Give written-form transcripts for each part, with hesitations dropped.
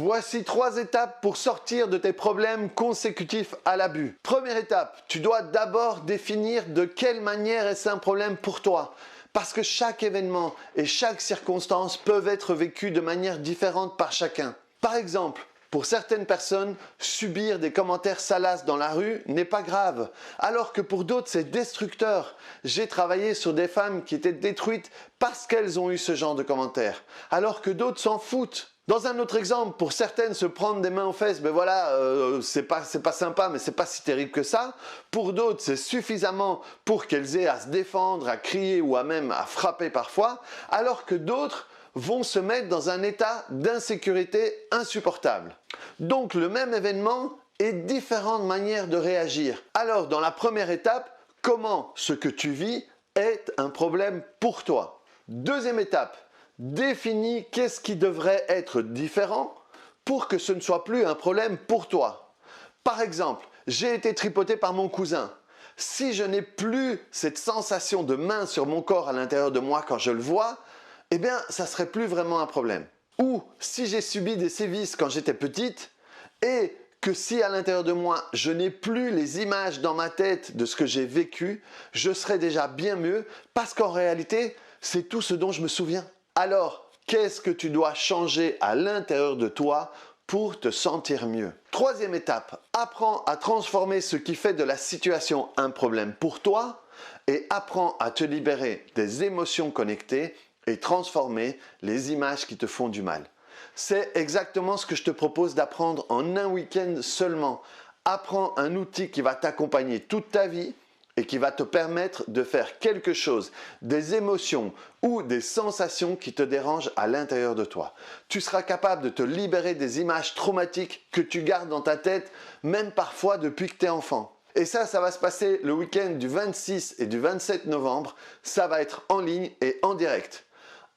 Voici 3 étapes pour sortir de tes problèmes consécutifs à l'abus. Première étape, tu dois d'abord définir de quelle manière est-ce un problème pour toi. Parce que chaque événement et chaque circonstance peuvent être vécues de manière différente par chacun. Par exemple, pour certaines personnes, subir des commentaires salaces dans la rue n'est pas grave, alors que pour d'autres c'est destructeur. J'ai travaillé sur des femmes qui étaient détruites parce qu'elles ont eu ce genre de commentaires, alors que d'autres s'en foutent. Dans un autre exemple, pour certaines, se prendre des mains aux fesses, ben voilà, c'est pas sympa, mais c'est pas si terrible que ça. Pour d'autres, c'est suffisamment pour qu'elles aient à se défendre, à crier ou même à frapper parfois, alors que d'autres vont se mettre dans un état d'insécurité insupportable. Donc le même événement et différentes manières de réagir. Alors dans la première étape, comment ce que tu vis est un problème pour toi. Deuxième étape, définis qu'est-ce qui devrait être différent pour que ce ne soit plus un problème pour toi. Par exemple, j'ai été tripoté par mon cousin. Si je n'ai plus cette sensation de main sur mon corps à l'intérieur de moi quand je le vois, eh bien, ça serait plus vraiment un problème. Ou si j'ai subi des sévices quand j'étais petite et que si à l'intérieur de moi, je n'ai plus les images dans ma tête de ce que j'ai vécu, je serais déjà bien mieux parce qu'en réalité, c'est tout ce dont je me souviens. Alors, qu'est-ce que tu dois changer à l'intérieur de toi pour te sentir mieux? Troisième étape, apprends à transformer ce qui fait de la situation un problème pour toi et apprends à te libérer des émotions connectées et transformer les images qui te font du mal. C'est exactement ce que je te propose d'apprendre en un week-end seulement. Apprends un outil qui va t'accompagner toute ta vie et qui va te permettre de faire quelque chose, des émotions ou des sensations qui te dérangent à l'intérieur de toi. Tu seras capable de te libérer des images traumatiques que tu gardes dans ta tête, même parfois depuis que tu es enfant. Et ça va se passer le week-end du 26 et du 27 novembre. Ça va être en ligne et en direct.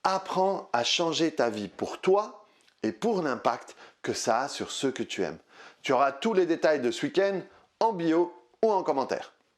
Apprends à changer ta vie pour toi et pour l'impact que ça a sur ceux que tu aimes. Tu auras tous les détails de ce week-end en bio ou en commentaire.